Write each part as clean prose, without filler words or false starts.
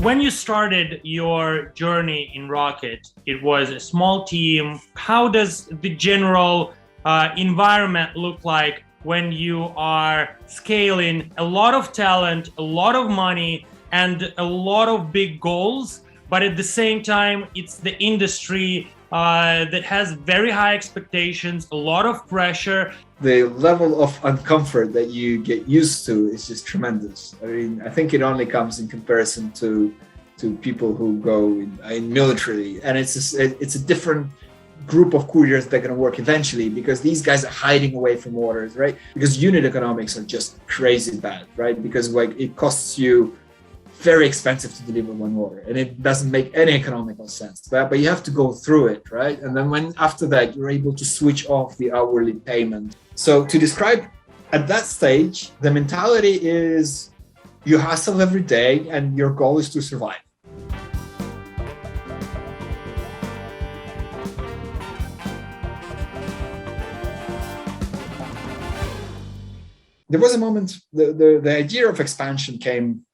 When you started your journey in Rocket, it was a small team. How does the general environment look like when you are scaling a lot of talent, a lot of money, and a lot of big goals, but at the same time, it's the industry that has very high expectations, a lot of pressure. The level of uncomfort that you get used to is just tremendous. I mean, I think it only comes in comparison to people who go in military, and it's a different group of couriers that are going to work eventually, because these guys are hiding away from orders, right? Because unit economics are just crazy bad, right? Because like it costs you very expensive to deliver one order, and it doesn't make any economical sense. But you have to go through it, right? And then when after that you're able to switch off the hourly payment. So to describe at that stage, the mentality is you hustle every day and your goal is to survive. There was a moment, the idea of expansion came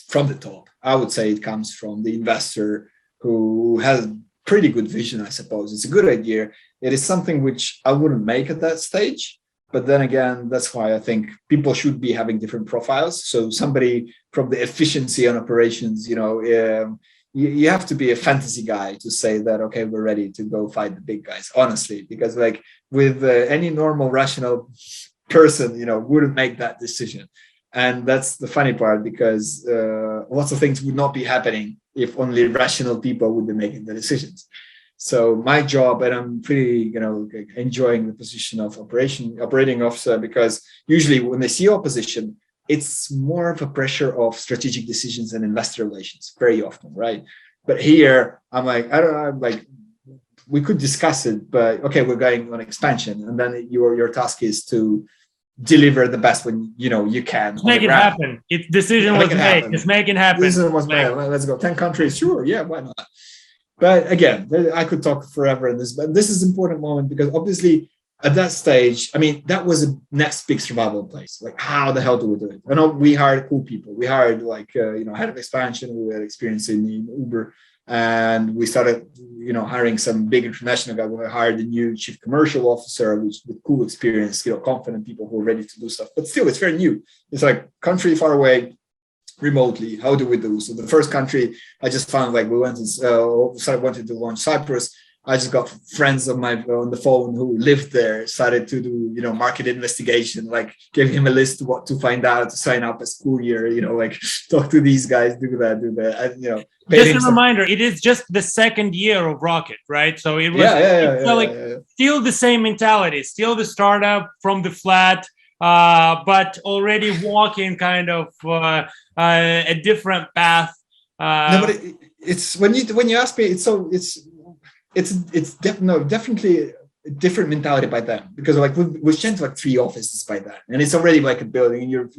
from the top. I would say it comes from the investor who has pretty good vision, I suppose. It's a good idea. It is something which I wouldn't make at that stage. But then again, that's why I think people should be having different profiles. So somebody from the efficiency and operations, you have to be a fantasy guy to say that, okay, we're ready to go fight the big guys, honestly, because like with any normal, rational person, wouldn't make that decision. And that's the funny part, because lots of things would not be happening if only rational people would be making the decisions. So my job, and I'm pretty, enjoying the position of operating officer, because usually when they see opposition, it's more of a pressure of strategic decisions and investor relations very often, right? But here, I'm like, I don't know, like we could discuss it, but okay, we're going on expansion, and then your task is to deliver the best when you can. Make it happen. Its decision was made. Just make it happen. Decision was made. Let's go. 10 countries, sure, yeah, why not? But again, I could talk forever in this, but this is an important moment, because obviously at that stage, I mean, that was a next big survival place. Like, how the hell do we do it? I know we hired cool people. We hired head of expansion. We had experience in Uber, and we started, hiring some big international guy. We hired a new chief commercial officer, with cool experience, confident people who are ready to do stuff. But still, it's very new. It's like country far away, remotely. How do we do? So the first country I just found, like we wanted to launch Cyprus. I just got friends on the phone who lived there, started to do, market investigation, like gave him a list of what to find out, to sign up as courier, like talk to these guys, do that. And, just a reminder, it is just the second year of Rocket, right? So it was still the same mentality, still the startup from the flat, but already walking kind of a different path. No, but it's when you ask me, it's definitely a different mentality by then, because like we've changed like 3 offices by then, and it's already like a building, and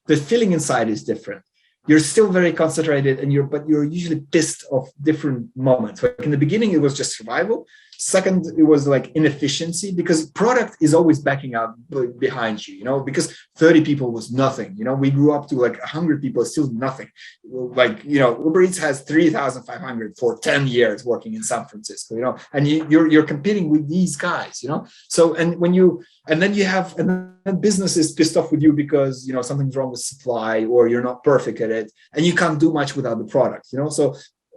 the feeling inside is different. You're still very concentrated, but you're usually pissed off different moments. Like in the beginning, it was just survival. Second, it was like inefficiency, because product is always backing up behind you, because 30 people was nothing. We grew up to like 100 people, still nothing. Like, Uber Eats has 3,500 for 10 years working in San Francisco, and you're competing with these guys, So, and then business is pissed off with you because, something's wrong with supply, or you're not perfect at it, and you can't do much without the product, So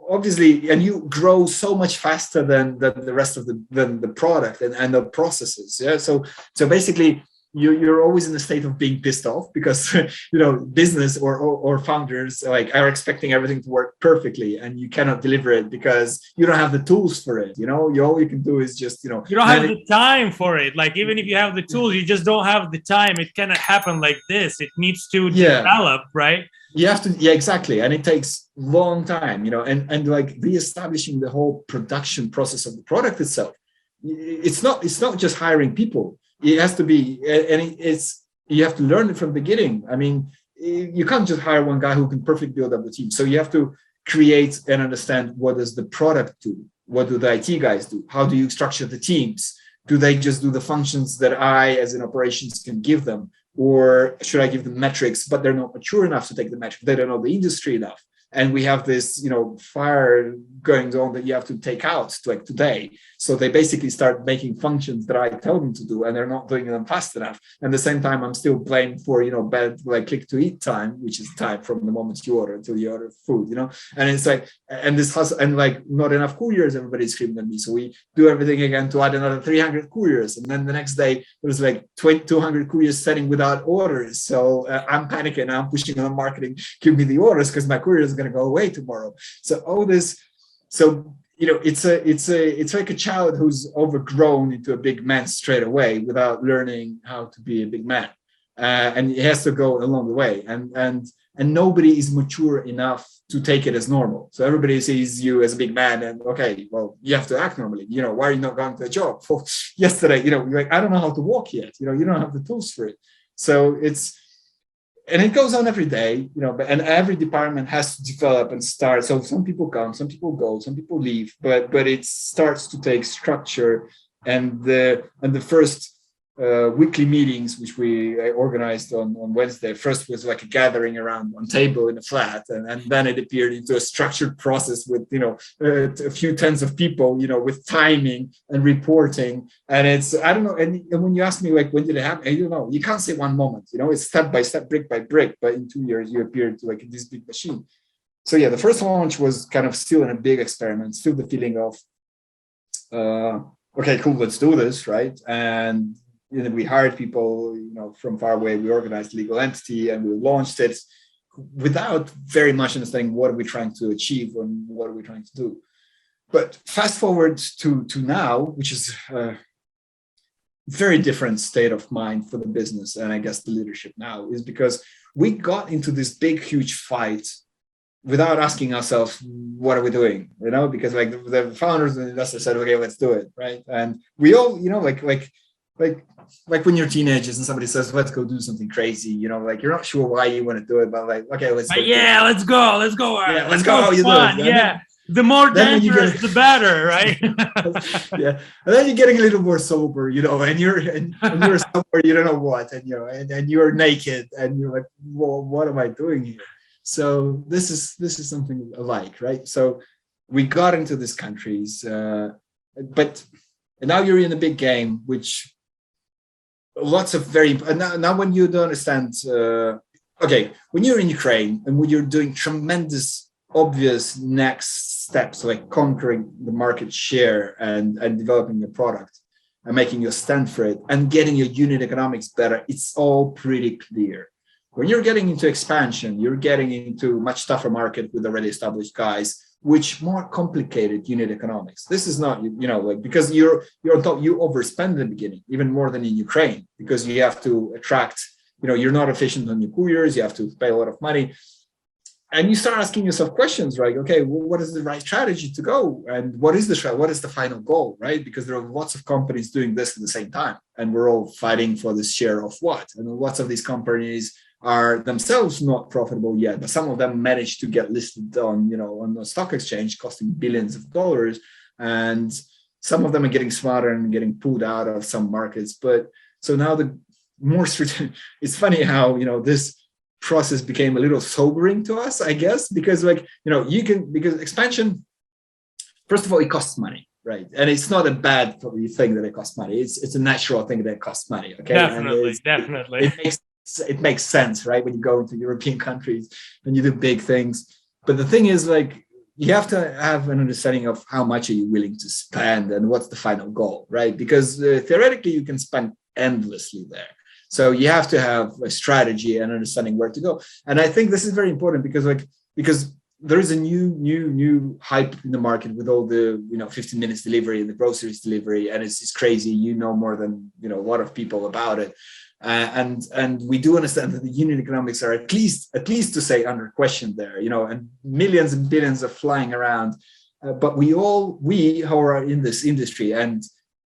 obviously, and you grow so much faster than the rest of the product and the processes. Yeah. So basically you're always in a state of being pissed off, because business or founders like are expecting everything to work perfectly, and you cannot deliver it because you don't have the tools for it. All you can do is just you don't have the time for it. Like, even if you have the tools, you just don't have the time. It cannot happen like this. It needs to develop, right? You have to, exactly, and it takes long time, and like reestablishing the whole production process of the product itself. It's not just hiring people. It has to be, and you have to learn it from the beginning. I mean, you can't just hire one guy who can perfectly build up the team. So you have to create and understand, what does the product do? What do the IT guys do? How do you structure the teams? Do they just do the functions that I, as in operations, can give them? Or should I give them metrics, but they're not mature enough to take the metrics? They don't know the industry enough. and we have this, fire going on that you have to take out like today. So they basically start making functions that I tell them to do, and they're not doing them fast enough. And at the same time, I'm still blamed for, bad like click to eat time, which is time from the moment you order until you order food, And it's like, and this has, and like not enough couriers, everybody's screaming at me. So we do everything again to add another 300 couriers. And then the next day, there's like 200 couriers sending without orders. So I'm panicking. I'm pushing on marketing, give me the orders because my courier is going to go away tomorrow. So all this, it's like a child who's overgrown into a big man straight away without learning how to be a big man, and it has to go along the way. And nobody is mature enough to take it as normal. So everybody sees you as a big man, and okay, well, you have to act normally. Why are you not going to the job? Well, yesterday, you're like, I don't know how to walk yet. You don't have the tools for it. So and it goes on every day, and every department has to develop and start. So some people come, some people go, some people leave, but it starts to take structure. And the first weekly meetings, which we organized on Wednesday, first was like a gathering around one table in a flat, and then it appeared into a structured process with a few tens of people, with timing and reporting. And it's, I don't know, and when you ask me like when did it happen, I don't know. You can't say one moment, it's step by step, brick by brick, but in 2 years you appeared to like this big machine. So yeah, the first launch was kind of still in a big experiment, still the feeling of okay, cool, let's do this, right? And we hired people, from far away. We organized a legal entity and we launched it without very much understanding what are we trying to achieve and what are we trying to do. But fast forward to now, which is a very different state of mind for the business, and I guess the leadership now, is because we got into this big, huge fight without asking ourselves, what are we doing? Because like the founders and investors said, okay, let's do it, right? And we all, like when you're teenagers and somebody says, let's go do something crazy, like you're not sure why you want to do it, but like, okay, let's go. Yeah, let's go. Yeah, let's go. Fun. Yeah. The more dangerous, the better, right? Yeah. And then you're getting a little more sober, and you're somewhere you don't know what, and you're naked and you're like, well, what am I doing here? So this is something alike, right? So we got into these countries, but now you're in a big game, which lots of now when you don't understand, when you're in Ukraine and when you're doing tremendous, obvious next steps, like conquering the market share and developing your product and making your stand for it and getting your unit economics better, it's all pretty clear. When you're getting into expansion, you're getting into much tougher market with already established guys, which more complicated unit economics. This is not, because you're on top, you overspend in the beginning, even more than in Ukraine, because you have to attract, you're not efficient on your couriers, you have to pay a lot of money. And you start asking yourself questions, right? Okay, well, what is the right strategy to go? And what is the final goal, right? Because there are lots of companies doing this at the same time, and we're all fighting for this share of what? And lots of these companies are themselves not profitable yet, but some of them managed to get listed on the stock exchange, costing billions of dollars. And some of them are getting smarter and getting pulled out of some markets. But so now it's funny how, this process became a little sobering to us, I guess, because because expansion, first of all, it costs money, right? And it's not a bad thing that it costs money. It's a natural thing that it costs money. Okay. Definitely. It makes sense, right? When you go into European countries and you do big things. But the thing is, you have to have an understanding of how much are you willing to spend and what's the final goal, right? Because theoretically, you can spend endlessly there. So you have to have a strategy and understanding where to go. And I think this is very important because there is a new hype in the market with all the 15 minutes delivery and the groceries delivery, and it's crazy. More than a lot of people about it. And we do understand that the unit economics are at least to say under question there, and millions and billions are flying around. But we who are in this industry and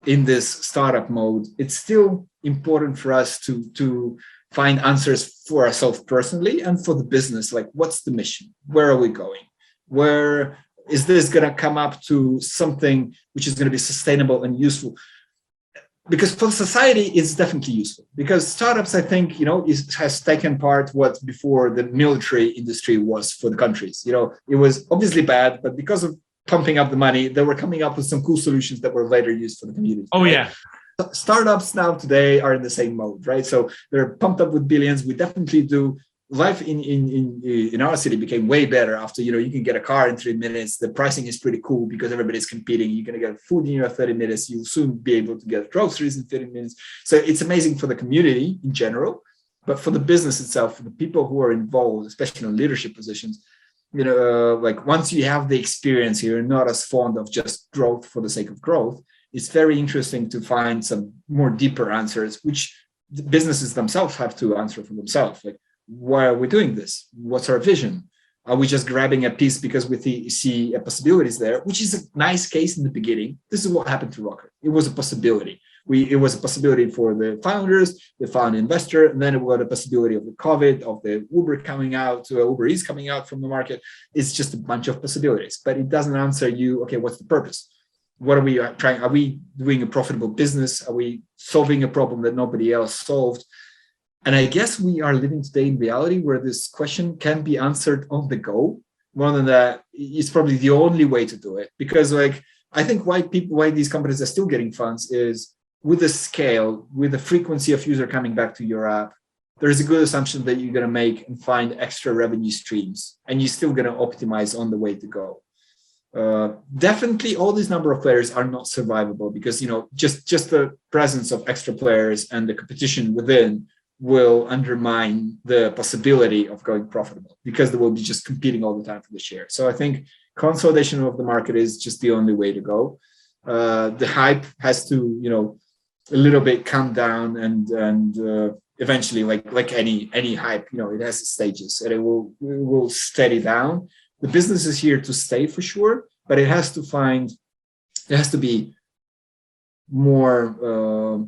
in this startup mode, it's still important for us to find answers for ourselves personally and for the business. Like, what's the mission? Where are we going? Where is this going to come up to something which is going to be sustainable and useful? because for society it's definitely useful, because startups, I think, has taken part what before the military industry was for the countries. It was obviously bad, but because of pumping up the money, they were coming up with some cool solutions that were later used for the community. Oh, right? yeah. Startups now today are in the same mode, right? So they're pumped up with billions. We definitely do. Life in our city became way better after, you can get a car in 3 minutes. The pricing is pretty cool because everybody's competing. You're going to get food in your 30 minutes. You'll soon be able to get groceries in 30 minutes. So it's amazing for the community in general, but for the business itself, for the people who are involved, especially in leadership positions, like once you have the experience, you're not as fond of just growth for the sake of growth. It's very interesting to find some more deeper answers, which the businesses themselves have to answer for themselves. Like, why are we doing this? What's our vision? Are we just grabbing a piece because we see a possibilities there, which is a nice case in the beginning. This is what happened to Rocket. It was a possibility. It was a possibility for the founders, the found investor, and then it was a possibility of the COVID, of the Uber coming out, Uber Eats coming out from the market. It's just a bunch of possibilities, but it doesn't answer you, okay, what's the purpose? What are we trying? Are we doing a profitable business? Are we solving a problem that nobody else solved? And I guess we are living today in reality where this question can be answered on the go. More than that, it's probably the only way to do it. Because I think why these companies are still getting funds is with the scale, with the frequency of user coming back to your app, there's a good assumption that you're going to make and find extra revenue streams, and you're still going to optimize on the way to go. Definitely all these number of players are not survivable because, just the presence of extra players and the competition within will undermine the possibility of going profitable because they will be just competing all the time for the share. So I think consolidation of the market is just the only way to go. The hype has to, a little bit come down and eventually, like any hype, it has stages and it will steady down. The business is here to stay for sure, but it has to be more,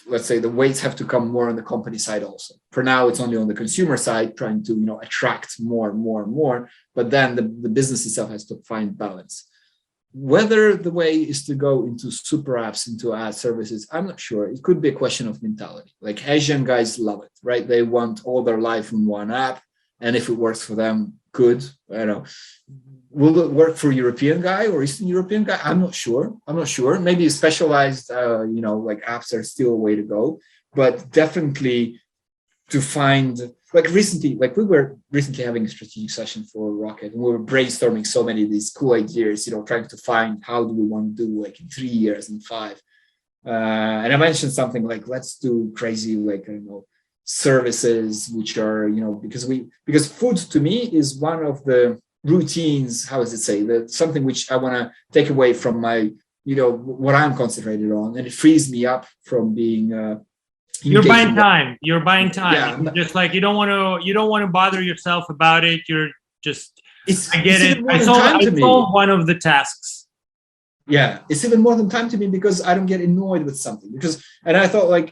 let's say the weights have to come more on the company side also. For now, it's only on the consumer side, trying to, attract more, but then the business itself has to find balance. Whether the way is to go into super apps, into ad services, I'm not sure. It could be a question of mentality. Like Asian guys love it, right? They want all their life in one app. And if it works for them, good. I don't know. Will it work for European guy or Eastern European guy? I'm not sure. Maybe specialized, like apps are still a way to go, but definitely to find, we were recently having a strategic session for Rocket, and we were brainstorming so many of these cool ideas, trying to find how do we want to do in 3 years and 5. And I mentioned something like, let's do crazy, services, which are, because food to me is one of the routines, how does it say, that something which I want to take away from my, what I'm concentrated on, and it frees me up from being you're buying time. Yeah. Just you don't want to bother yourself about it. You're just, I get it. I solved one of the tasks. Yeah, it's even more than time to me because I don't get annoyed with something. And I thought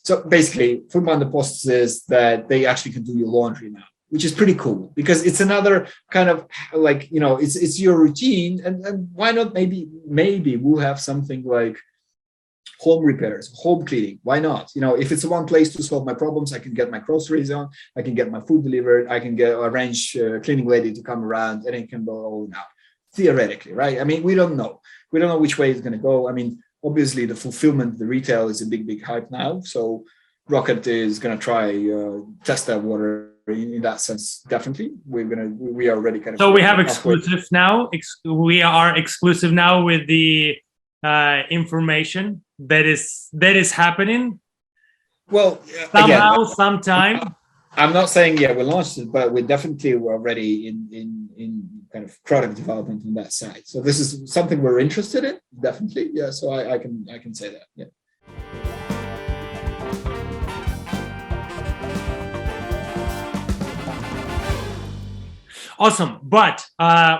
so basically Foodpanda posts is that they actually can do your laundry now, which is pretty cool because it's another kind of it's your routine. And why not maybe we'll have something like home repairs, home cleaning. Why not? If it's one place to solve my problems, I can get my groceries on, I can get my food delivered, I can arrange a cleaning lady to come around, and it can go all out. Theoretically, right? I mean, we don't know which way it's going to go. I mean, obviously the fulfillment, the retail is a big hype now. So Rocket is going to try test that water in that sense. Definitely, we are already kind of. So we have exclusive now. We are exclusive now with the information that is happening. Well, somehow, sometime. I'm not saying we launched it, but we definitely were already in kind of product development on that side. So this is something we're interested in, definitely. Yeah. So I can say that. Yeah. Awesome, but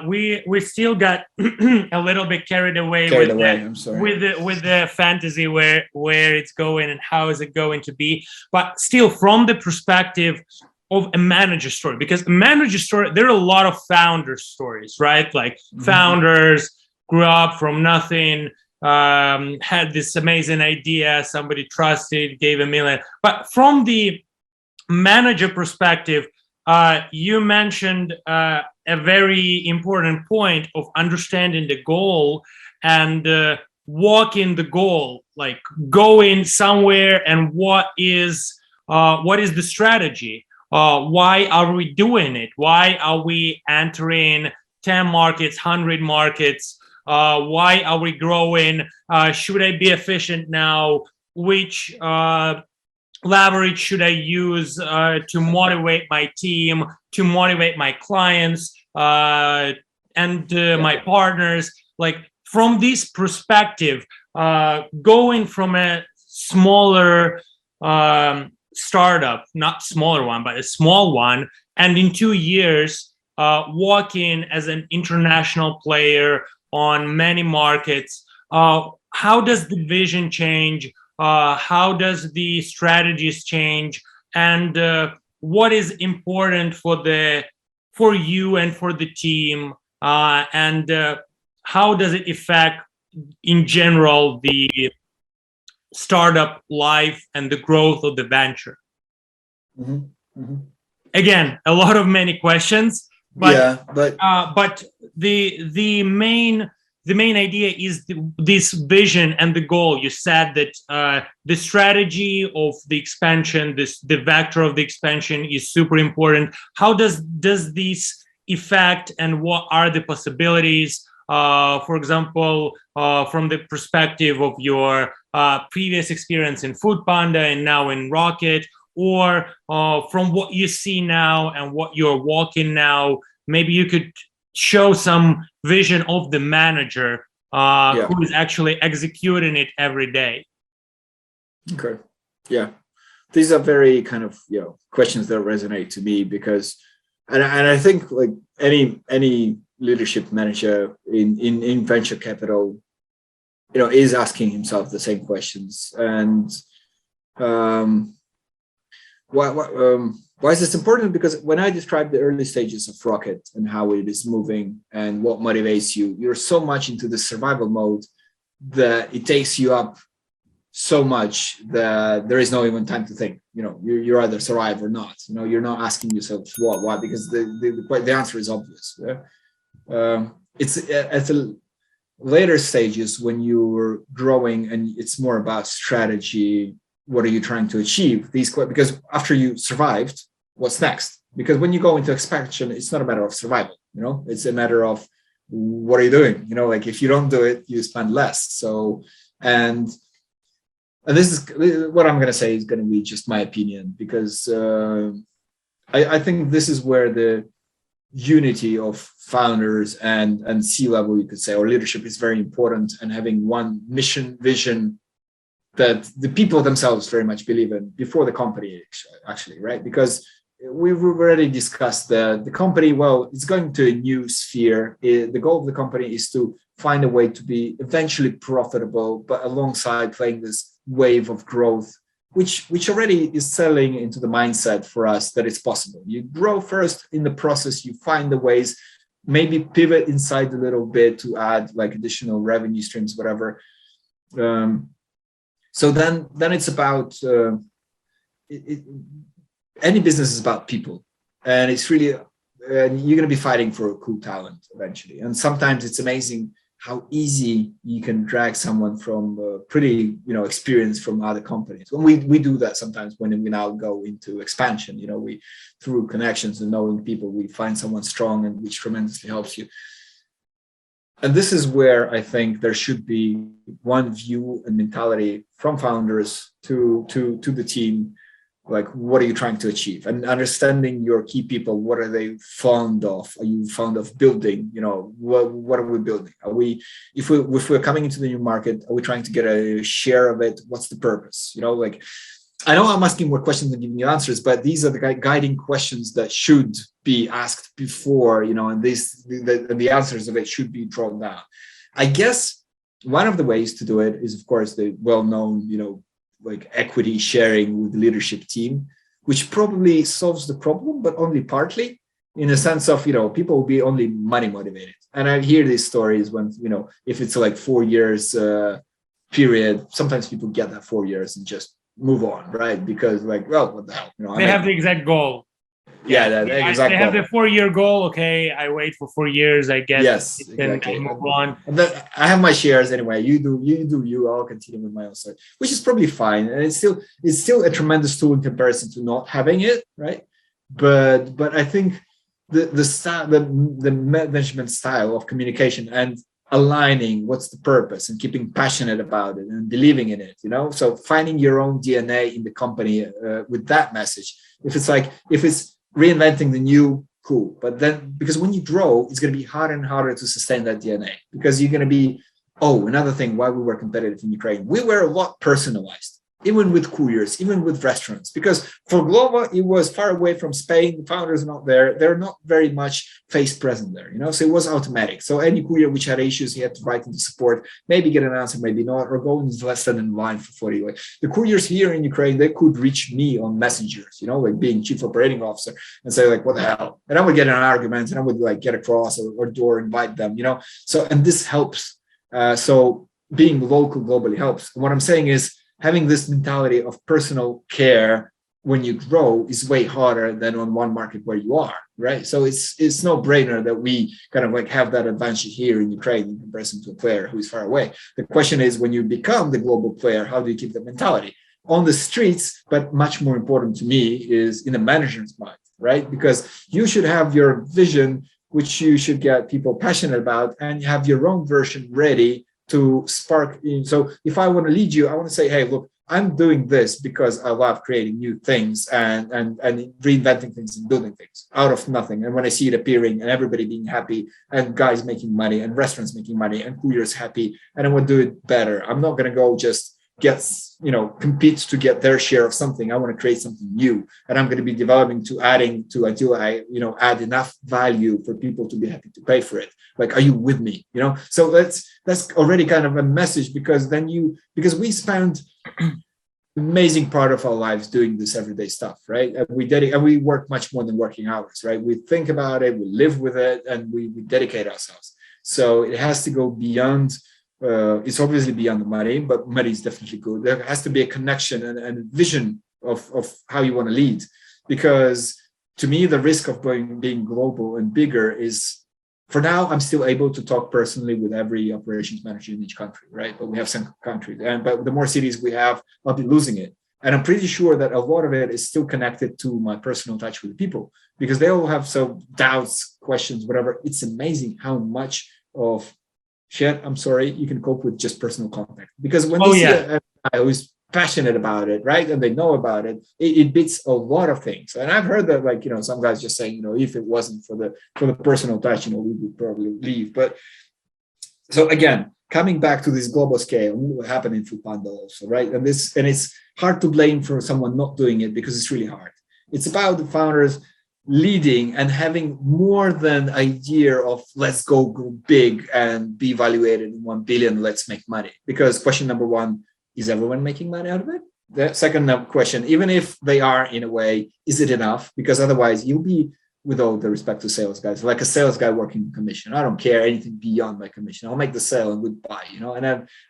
we still got a little bit carried away with the fantasy where it's going and how is it going to be. But still, from the perspective of a manager story, because a manager story, there are a lot of founder stories, right? Like founders grew up from nothing, had this amazing idea, somebody trusted, gave $1 million. But from the manager perspective, you mentioned a very important point of understanding the goal and walking the goal, like going somewhere, and what is the strategy? Why are we doing it? Why are we entering 10 markets, 100 markets? Why are we growing? Should I be efficient now? Which leverage should I use to motivate my team, to motivate my clients and my partners? Like, from this perspective, going from a smaller startup, not smaller one, but a small one, and in 2 years, walking as an international player on many markets, how does the vision change? How does the strategies change? And what is important for you and for the team? And how does it affect, in general, the startup life and the growth of the venture? Again, a lot of many questions, but the main idea is this vision and the goal. You said that the strategy of the expansion, the vector of the expansion, is super important. How does this affect, and what are the possibilities? For example, from the perspective of your previous experience in Foodpanda and now in Rocket, or from what you see now and what you're walking now, maybe you could show some vision of the manager who is actually executing it every day. Okay. Yeah. These are very kind of, questions that resonate to me, because, and I think like any leadership manager in venture capital, is asking himself the same questions. And why is this important? Because when I describe the early stages of Rocket and how it is moving and what motivates you, you're so much into the survival mode that it takes you up so much that there is no even time to think. You either survive or not. You're not asking yourself why, because the answer is obvious. It's at the later stages when you're growing and it's more about strategy. What are you trying to achieve? Because after you survived, what's next? Because when you go into expansion, it's not a matter of survival. It's a matter of what are you doing? Like, if you don't do it, you spend less. So, and this is what I'm going to say is going to be just my opinion, because I think this is where the unity of founders and C-level, you could say, or leadership is very important, and having one mission, vision that the people themselves very much believe in before the company, actually, right? Because we've already discussed the company, well, it's going to a new sphere. The goal of the company is to find a way to be eventually profitable, but alongside playing this wave of growth, which already is selling into the mindset for us that it's possible. You grow first, in the process, you find the ways, maybe pivot inside a little bit to add like additional revenue streams, whatever. So then it's about, any business is about people, and it's really, you're going to be fighting for a cool talent eventually. And sometimes it's amazing how easy you can drag someone from pretty, experience from other companies. When we do that sometimes when we now go into expansion, we, through connections and knowing people, we find someone strong, and which tremendously helps you. And this is where I think there should be one view and mentality from founders to the team. Like, what are you trying to achieve? And understanding your key people, what are they fond of? Are you fond of building? What are we building? If we're coming into the new market, are we trying to get a share of it? What's the purpose? I know I'm asking more questions than giving you answers, but these are the guiding questions that should be asked before, and the answers of it should be drawn down. I guess one of the ways to do it is, of course, the well-known, like equity sharing with the leadership team, which probably solves the problem, but only partly, in a sense of, people will be only money motivated. And I hear these stories when, if it's like 4 years period, sometimes people get that 4 years and just move on, right? Because like, well, what the hell, they have the exact goal. Yeah, that exact they have the 4-year goal. Okay, I wait for 4 years, I get yes, it, exactly. And move on. And then I have my shares anyway. You do. I'll continue with my own side, which is probably fine. And it's still a tremendous tool in comparison to not having it, right? But I think the style, the management style of communication and aligning what's the purpose and keeping passionate about it and believing in it, so finding your own DNA in the company with that message. If it's reinventing the new, cool, but then because when you grow, it's going to be harder and harder to sustain that DNA, because you're going to be, another thing why we were competitive in Ukraine, we were a lot personalized, even with couriers, even with restaurants, because for Glovo, it was far away from Spain. The founders are not there. They're not very much face present there, so it was automatic. So any courier which had issues, he had to write into support, maybe get an answer, maybe not, or go into less than in line for 40 away. The couriers here in Ukraine, they could reach me on messengers, like being chief operating officer, and say like, what the hell? And I would get in an argument and I would like get across or door invite them, So, and this helps. So being local globally helps. What I'm saying is, having this mentality of personal care when you grow is way harder than on one market where you are, right? So it's no brainer that we kind of like have that advantage here in Ukraine in comparison to a player who is far away. The question is, when you become the global player, how do you keep that mentality on the streets? But much more important to me is in the manager's mind, right? Because you should have your vision, which you should get people passionate about, and you have your own version ready to spark. So if I want to lead you, I want to say, hey, look, I'm doing this because I love creating new things and reinventing things and building things out of nothing. And when I see it appearing and everybody being happy and guys making money and restaurants making money and couriers happy, and I want to do it better. I'm not going to go just compete to get their share of something. I want to create something new, and I'm going to be developing to adding to until I add enough value for people to be happy to pay for it. Like, are you with me? So that's already kind of a message, because we spend amazing part of our lives doing this everyday stuff, right? And we work much more than working hours, right? We think about it, we live with it, and we dedicate ourselves. So it has to go beyond. It's obviously beyond the money, but money is definitely good. There has to be a connection and vision of how you want to lead, because to me, the risk of being global and bigger is, for now, I'm still able to talk personally with every operations manager in each country, right? But we have some countries, but the more cities we have, I'll be losing it. And I'm pretty sure that a lot of it is still connected to my personal touch with people, because they all have some doubts, questions, whatever. It's amazing how much of shit, I'm sorry, you can cope with just personal contact. Because when they see a guy who is passionate about it, right, and they know about it, it beats a lot of things. And I've heard that, some guys just saying, if it wasn't for the personal touch, we would probably leave. But so again, coming back to this global scale, what happened in Foodpanda also, right? And it's hard to blame for someone not doing it, because it's really hard. It's about the founders leading and having more than idea of let's go big and be evaluated in 1 billion, let's make money. Because question number one, is everyone making money out of it? The second question, even if they are in a way, is it enough? Because otherwise you'll be, with all the respect to sales guys, like a sales guy working commission. I don't care anything beyond my commission. I'll make the sale and goodbye,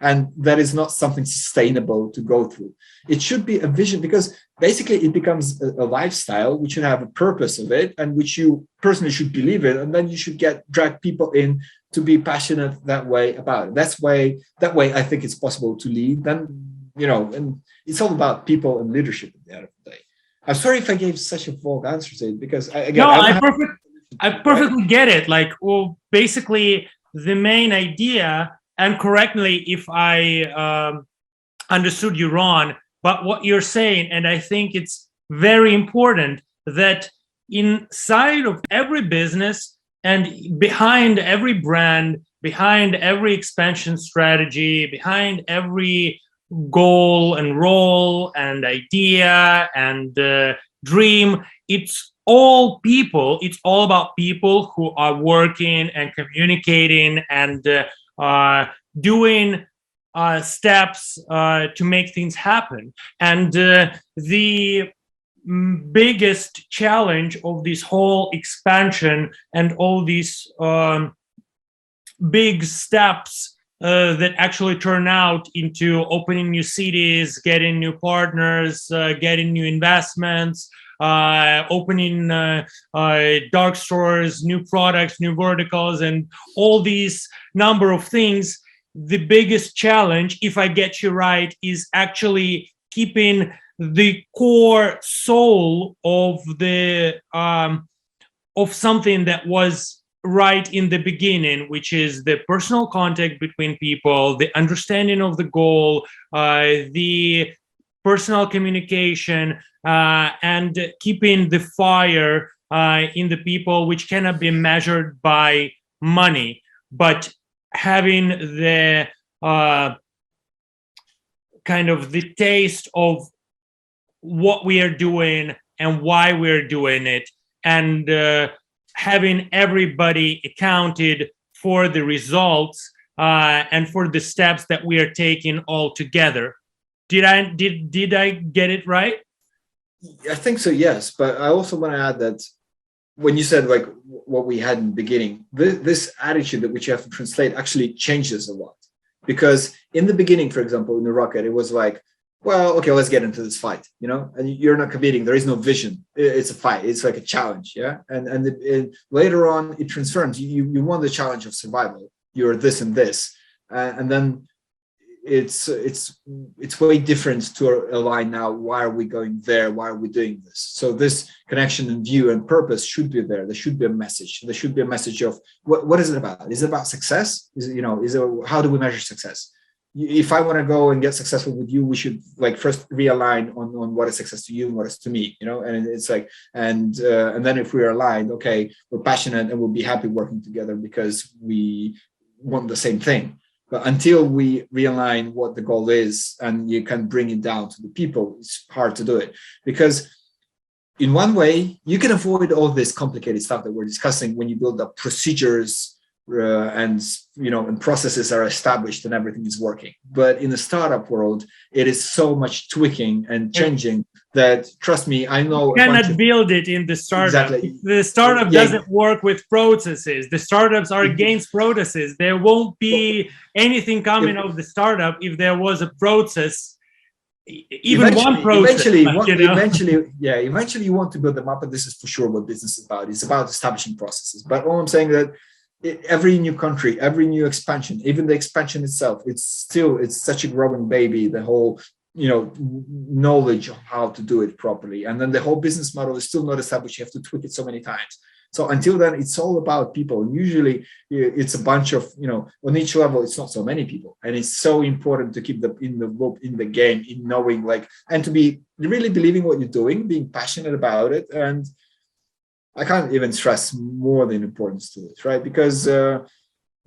and that is not something sustainable to go through. It should be a vision, because basically it becomes a lifestyle which should have a purpose of it, and which you personally should believe in, and then you should drag people in to be passionate that way about it. That way I think it's possible to lead. Then, and it's all about people and leadership at the end of the day. I'm sorry if I gave such a vague answer to it, because I perfectly get it. Like, well, basically the main idea, and correct me if I understood you wrong, but what you're saying, and I think it's very important, that inside of every business and behind every brand, behind every expansion strategy, behind every goal and role and idea and dream, it's all people. It's all about people who are working and communicating and doing steps to make things happen. And the biggest challenge of this whole expansion and all these big steps that actually turn out into opening new cities, getting new partners, getting new investments, opening dark stores, new products, new verticals, and all these number of things. The biggest challenge, if I get you right, is actually keeping the core soul of the of something that was right in the beginning, which is the personal contact between people, the understanding of the goal, the personal communication, and keeping the fire in the people, which cannot be measured by money, but having the kind of the taste of what we are doing and why we're doing it, and having everybody accounted for the results and for the steps that we are taking all together. Did I get it right? I think so, yes. But I also want to add that when you said like what we had in the beginning, this attitude that which you have to translate actually changes a lot. Because in the beginning, for example, in the rocket, it was like, well, okay, let's get into this fight, and you're not competing. There is no vision. It's a fight. It's like a challenge, yeah. And later on, it transforms. You want the challenge of survival. You're this and this, and then it's way different to align now. Why are we going there? Why are we doing this? So this connection and view and purpose should be there. There should be a message. There should be a message of what is it about? Is it about success? Is it how do we measure success? If I want to go and get successful with you, we should like first realign on what is success to you and what is to me, and it's like, and then if we are aligned, okay, we're passionate and we'll be happy working together because we want the same thing. But until we realign what the goal is and you can bring it down to the people, it's hard to do it. Because in one way, you can avoid all this complicated stuff that we're discussing when you build up procedures and processes are established and everything is working. But in the startup world, it is so much tweaking and changing that, trust me, I know you cannot build it in the startup. Exactly. The startup doesn't work with processes. The startups are against processes. There won't be anything coming out of the startup if there was a process. Eventually you want to build them up, and this is for sure what business is about. It's about establishing processes. But all I'm saying that every new country, every new expansion, even the expansion itself, it's such a growing baby. The whole knowledge of how to do it properly, and then the whole business model is still not established. You have to tweak it so many times. So until then, it's all about people. And usually it's a bunch of, on each level, it's not so many people. And it's so important to keep them in the loop, in the game, in knowing, and to be really believing what you're doing, being passionate about it. And I can't even stress more the importance to it, right? Because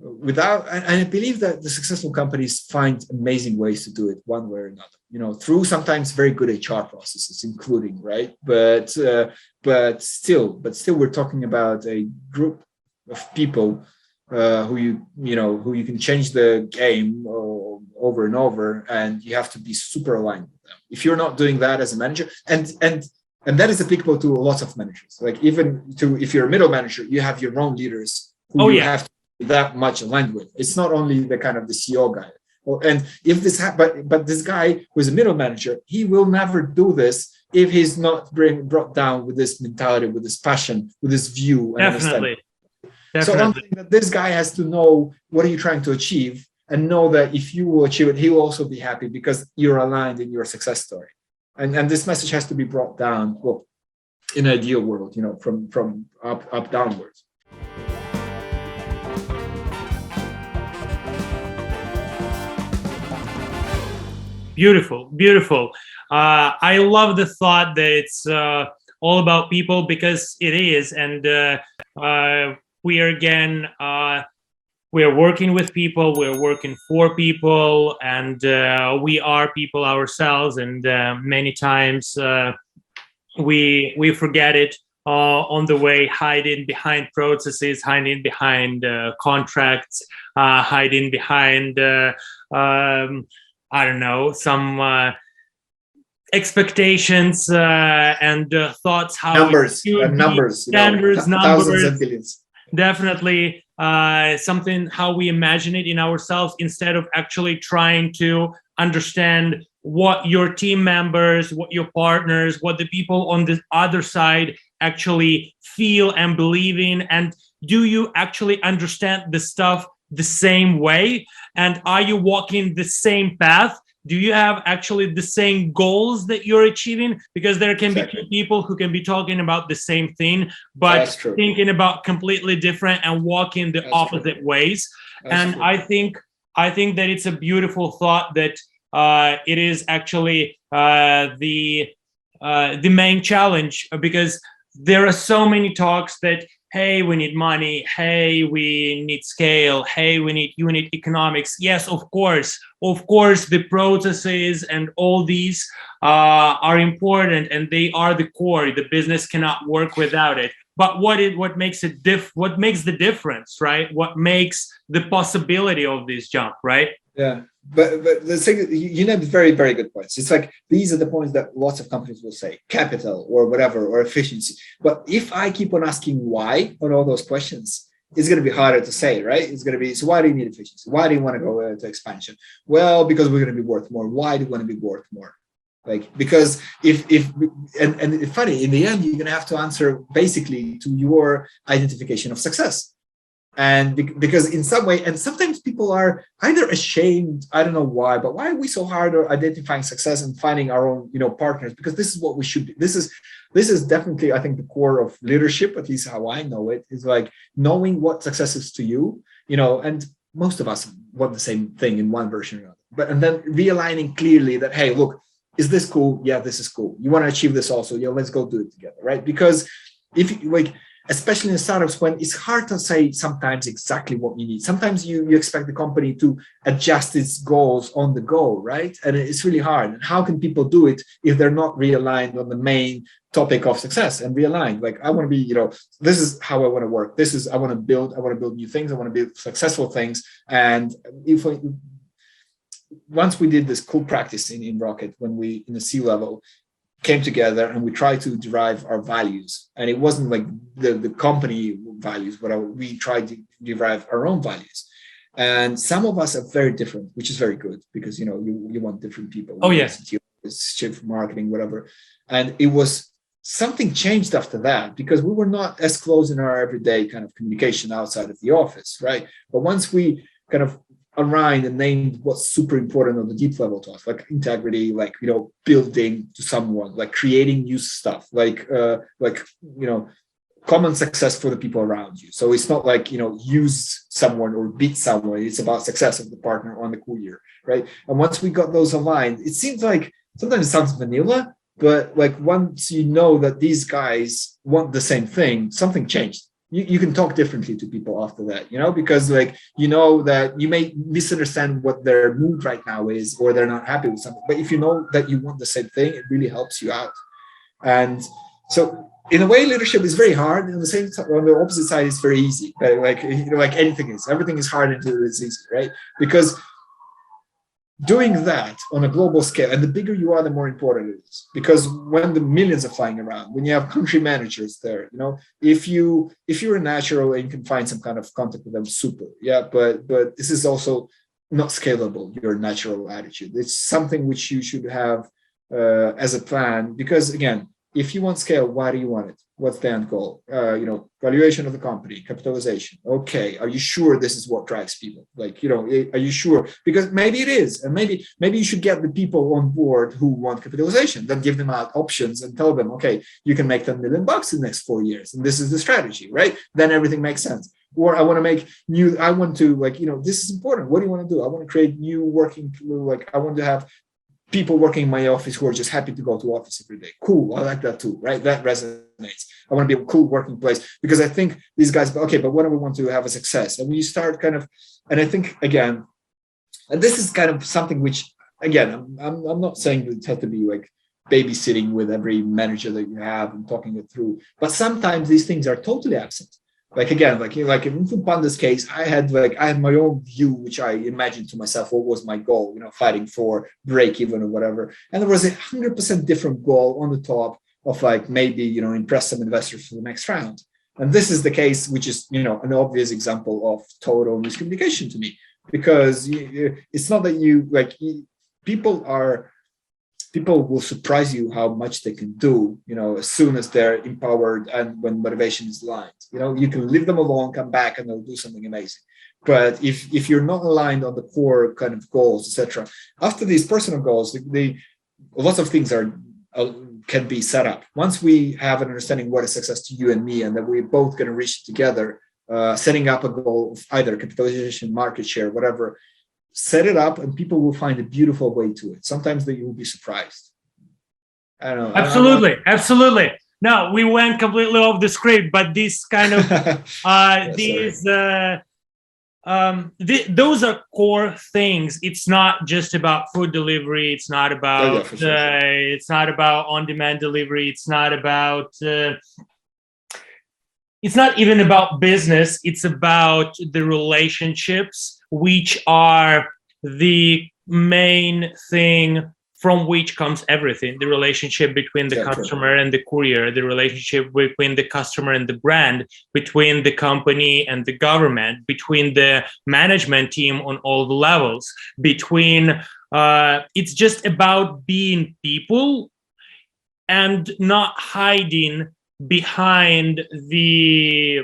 and I believe that the successful companies find amazing ways to do it one way or another, through sometimes very good HR processes, including, right? But still we're talking about a group of people who you can change the game over and over, and you have to be super aligned with them. If you're not doing that as a manager, and that is applicable to lots of managers, like even if you're a middle manager, you have your own leaders who you have to that much aligned with. It's not only the kind of the CEO guy. And if this but this guy who is a middle manager, he will never do this if he's not brought down with this mentality, with this passion, with this view. And Definitely. So I'm saying that this guy has to know what are you trying to achieve, and know that if you will achieve it, he will also be happy because you're aligned in your success story. And this message has to be brought down, in an ideal world, from up downwards. Beautiful. I love the thought that it's all about people, because it is. And we are working with people, we're working for people, and we are people ourselves. And many times we forget it on the way, hiding behind processes, hiding behind contracts, hiding behind I don't know, some expectations and thoughts how it Numbers should and be, numbers, standards, thousands numbers. and billions. Definitely something how we imagine it in ourselves instead of actually trying to understand what your team members, what your partners, what the people on the other side actually feel and believe in. And do you actually understand the stuff the same way? And are you walking the same path? Do you have actually the same goals that you're achieving? Because there can be two people who can be talking about the same thing, but thinking about completely different and walking the opposite ways. And I think that it's a beautiful thought that it is actually the main challenge, because there are so many talks that, hey, we need money, hey, we need scale, hey, we need unit economics. Yes, of course, the processes and all these are important, and they are the core. The business cannot work without it. But what makes the difference, right? What makes the possibility of this jump, right? Yeah, but the thing, you named very, very good points. It's like these are the points that lots of companies will say: capital or whatever, or efficiency. But if I keep on asking why on all those questions, it's going to be harder to say, right? It's going to be, so why do you need efficiency? Why do you want to go to expansion? Well, because we're going to be worth more. Why do you want to be worth more? Like, because if and it's funny, in the end, you're going to have to answer basically to your identification of success. And because in some way, and sometimes people are either ashamed, I don't know why, but why are we so hard at identifying success and finding our own, partners? Because this is what we should be. This is definitely, I think, the core of leadership, at least how I know it, is like knowing what success is to you, and most of us want the same thing in one version or another. But and then realigning clearly that, hey, look, is this cool? Yeah, this is cool. You want to achieve this also? Yeah, let's go do it together, right? Because if you like, especially in startups, when it's hard to say sometimes exactly what you need. Sometimes you expect the company to adjust its goals on the go, right? And it's really hard. And how can people do it if they're not realigned on the main topic of success and realigned? Like, I want to be, this is how I want to work. I want to build new things. I want to build successful things. And once we did this cool practice in Rocket, when we, in the C-level, came together and we tried to derive our values, and it wasn't like the company values, but we tried to derive our own values. And some of us are very different, which is very good, because you want different people. Oh yes, chief marketing, whatever. And it was something changed after that, because we were not as close in our everyday kind of communication outside of the office, right? But once we kind of aligned and named what's super important on the deep level to us, like integrity, like building to someone, like creating new stuff, like common success for the people around you. So it's not like use someone or beat someone. It's about success of the partner on the cool year, right? And once we got those aligned, it seems like sometimes it sounds vanilla, but like once you know that these guys want the same thing, something changed. You can talk differently to people after that, because that you may misunderstand what their mood right now is, or they're not happy with something. But if you know that you want the same thing, it really helps you out. And so in a way, leadership is very hard. And on the opposite side, it's very easy. Like anything is, everything is hard until it's easy, right? Because doing that on a global scale, and the bigger you are, the more important it is. Because when the millions are flying around, when you have country managers there, if you're a natural and you can find some kind of contact with them, super. Yeah, but this is also not scalable, your natural attitude. It's something which you should have as a plan. Because again, if you want scale, why do you want it? What's the end goal? Valuation of the company, capitalization. Okay, are you sure this is what drives people? Like, are you sure? Because maybe it is, and maybe you should get the people on board who want capitalization. Then give them out options and tell them, okay, you can make $10 million in the next 4 years, and this is the strategy, right? Then everything makes sense. Or I want to make new. I want to this is important. What do you want to do? I want to create new working. I want to have people working in my office who are just happy to go to office every day. Cool. I like that too, right? That resonates. I want to be a cool working place, because I think these guys, okay, but what do we want to have a success? And when you start kind of, and I think again, and this is kind of something which, again, I'm not saying it has to be like babysitting with every manager that you have and talking it through, but sometimes these things are totally absent. like again, like in Foodpanda's case, I had my own view, which I imagined to myself what was my goal, fighting for break even or whatever. And there was 100% different goal on the top of like maybe impress some investors for the next round. And this is the case, which is an obvious example of total miscommunication to me, because it's not that people will surprise you how much they can do, as soon as they're empowered and when motivation is aligned. You can leave them alone, come back, and they'll do something amazing. But if you're not aligned on the core kind of goals, etc., after these personal goals, lots of things can be set up. Once we have an understanding what is success to you and me, and that we're both going to reach together, setting up a goal of either capitalization, market share, whatever. Set it up and people will find a beautiful way to it. Sometimes that you will be surprised. I don't know. Absolutely. No, we went completely off the script, but this kind of those are core things. It's not just about food delivery. It's not about it's not about on-demand delivery. It's not about it's not even about business. It's about the relationships, which are the main thing from which comes everything. The relationship between the customer and the courier, the relationship between the customer and the brand, between the company and the government, between the management team on all the levels, it's just about being people and not hiding behind the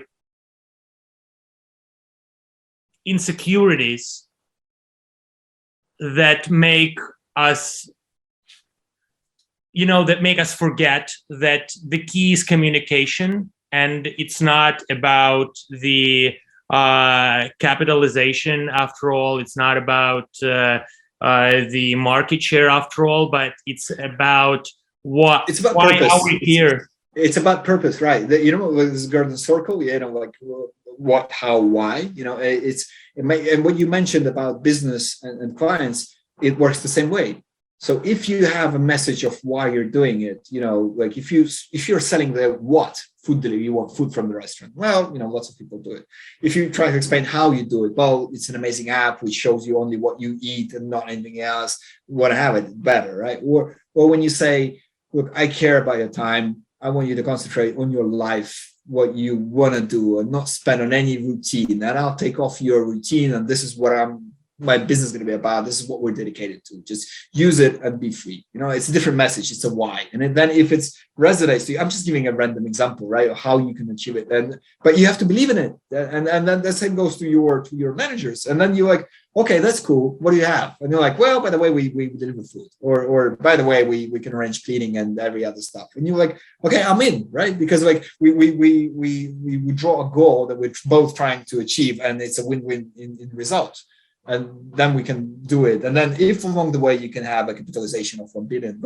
insecurities that make us forget that the key is communication, and it's not about the capitalization after all. It's not about the market share after all, but it's about why purpose. Are we here? It's about purpose, right? This garden circle, what, how, why, and what you mentioned about business and clients, it works the same way. So if you have a message of why you're doing it, like if you're selling the what food delivery, you want food from the restaurant. Well, lots of people do it. If you try to explain how you do it, well, it's an amazing app which shows you only what you eat and not anything else. You want to have it better, right? Or when you say, look, I care about your time. I want you to concentrate on your life, what you want to do, and not spend on any routine. And I'll take off your routine, and this is what my business is going to be about. This is what we're dedicated to. Just use it and be free. It's a different message. It's a why. And then if it resonates to you, I'm just giving a random example, right, of how you can achieve it. But you have to believe in it. And then the same goes to your managers. And then you're like, okay, that's cool. What do you have? And they're like, well, by the way, we deliver food, or by the way, we can arrange cleaning and every other stuff. And you're like, okay, I'm in, right? Because like we draw a goal that we're both trying to achieve, and it's a win-win in result. And then we can do it. And then if along the way you can have a capitalization of 1 billion,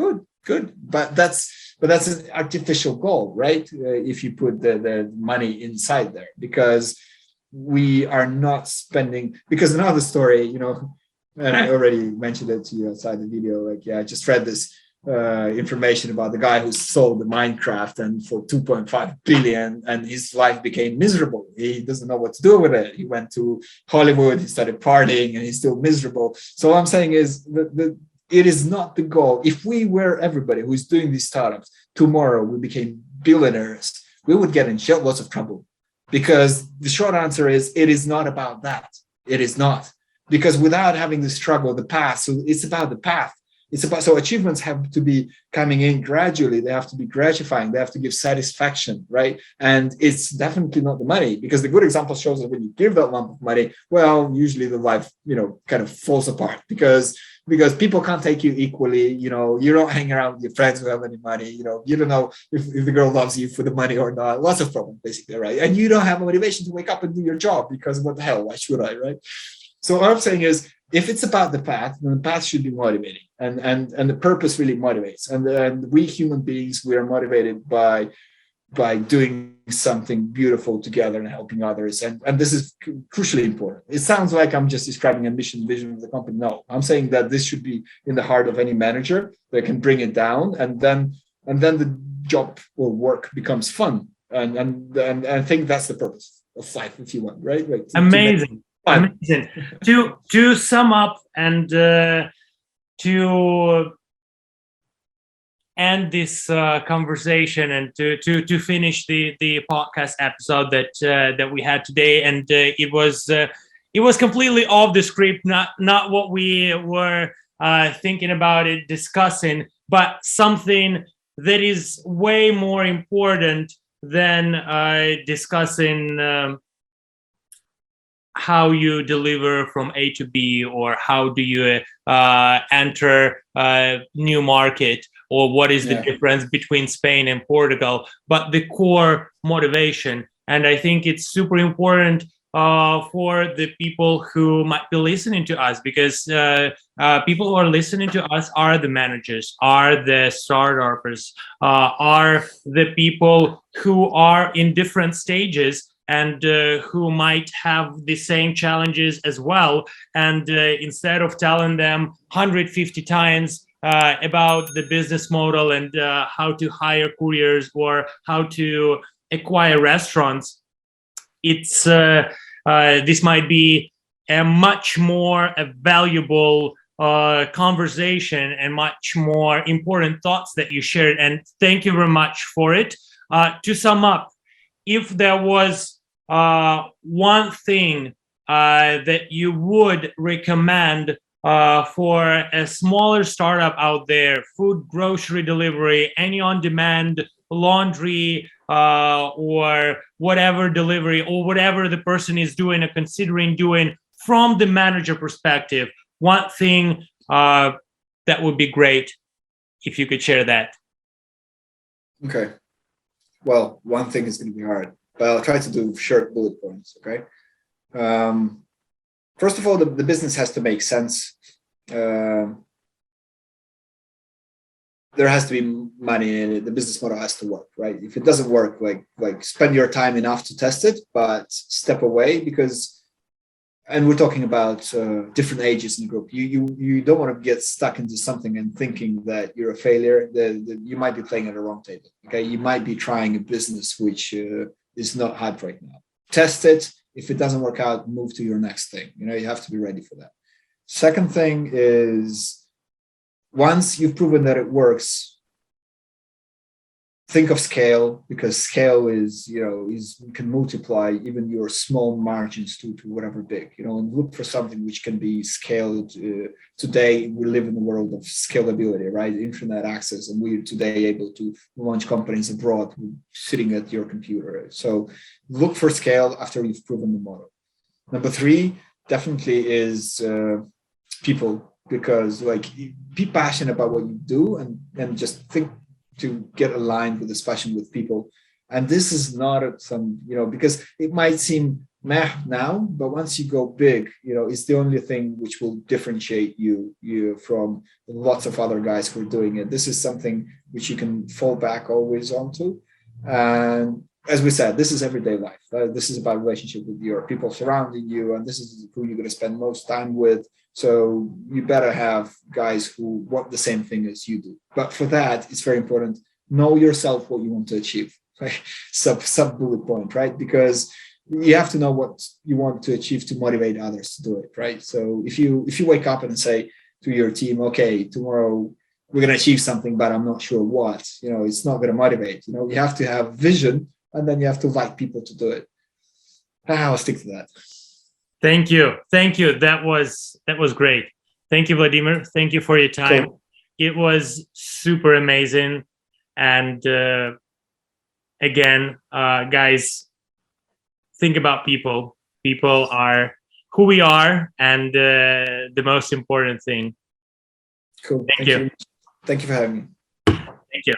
good. But that's an artificial goal, right? If you put the money inside there, because we are not spending. Because another story, and I already mentioned it to you outside the video. Like, I just read this information about the guy who sold the Minecraft and for 2.5 billion, and his life became miserable. He doesn't know what to do with it. He went to Hollywood, he started partying, and he's still miserable. So what I'm saying is that it is not the goal. If we were everybody who is doing these startups, tomorrow we became billionaires, we would get in lots of trouble. Because the short answer is, it is not about that. It is not. Because without having the struggle, the path, so it's about the path. So achievements have to be coming in gradually. They have to be gratifying. They have to give satisfaction, right? And it's definitely not the money, because the good example shows that when you give that lump of money, well, usually the life, kind of falls apart because people can't take you equally. You don't hang around with your friends who have any money. You don't know if the girl loves you for the money or not. Lots of problems, basically, right? And you don't have a motivation to wake up and do your job, because what the hell? Why should I, right? So what I'm saying is, if it's about the path, then the path should be motivating, and the purpose really motivates. And we human beings, we are motivated by doing something beautiful together and helping others. And this is crucially important. It sounds like I'm just describing a mission, vision of the company. No, I'm saying that this should be in the heart of any manager that can bring it down, and then the job or work becomes fun. And I think that's the purpose. or 5 if you want, right? Like Amazing. Amazing. To sum up and to end this conversation and to finish the podcast episode that we had today, and it was completely off the script, not what we were thinking about it, discussing, but something that is way more important than discussing how you deliver from A to B, or how do you enter a new market, or what is the difference between Spain and Portugal, but the core motivation. And I think it's super important for the people who might be listening to us, because people who are listening to us are the managers, are the startups, are the people who are in different stages, and who might have the same challenges as well. And instead of telling them 150 times about the business model and how to hire couriers or how to acquire restaurants, it's this might be a much more valuable conversation and much more important thoughts that you shared. And thank you very much for it. To sum up, if there was one thing that you would recommend for a smaller startup out there, food, grocery delivery, any on-demand laundry, or whatever delivery, or whatever the person is doing or considering doing, from the manager perspective, one thing that would be great if you could share that. Okay. Well, one thing is going to be hard, but I'll try to do short bullet points. Okay. First of all, the business has to make sense. There has to be money in it. The business model has to work, right? If it doesn't work, like spend your time enough to test it, but step away, because, and we're talking about different ages in the group. You don't want to get stuck into something and thinking that you're a failure. You might be playing at the wrong table. Okay, you might be trying a business which is not hyped right now. Test it. If it doesn't work out, move to your next thing. You have to be ready for that. Second thing is, once you've proven that it works, think of scale, because scale is you can multiply even your small margins to whatever big, and look for something which can be scaled. Today, we live in the world of scalability, right? Internet access, and we're today able to launch companies abroad sitting at your computer. So look for scale after you've proven the model. Number 3 definitely is people, because be passionate about what you do, and just think to get aligned with this passion with people. And this is not some, because it might seem meh now, but once you go big, it's the only thing which will differentiate you from lots of other guys who are doing it. This is something which you can fall back always onto. And as we said, this is everyday life. This is about relationship with your people surrounding you, and this is who you're going to spend most time with. So you better have guys who want the same thing as you do. But for that, it's very important. Know yourself, what you want to achieve. Right? Sub bullet point, right? Because you have to know what you want to achieve to motivate others to do it, right? So if you wake up and say to your team, okay, tomorrow we're going to achieve something, but I'm not sure what, it's not going to motivate. You have to have vision, and then you have to like people to do it. I'll stick to that. Thank you. That was great. Thank you, Vladimir. Thank you for your time. Cool. It was super amazing. And again, guys, think about people. People are who we are, and the most important thing. Cool. Thank you. Thank you for having me. Thank you.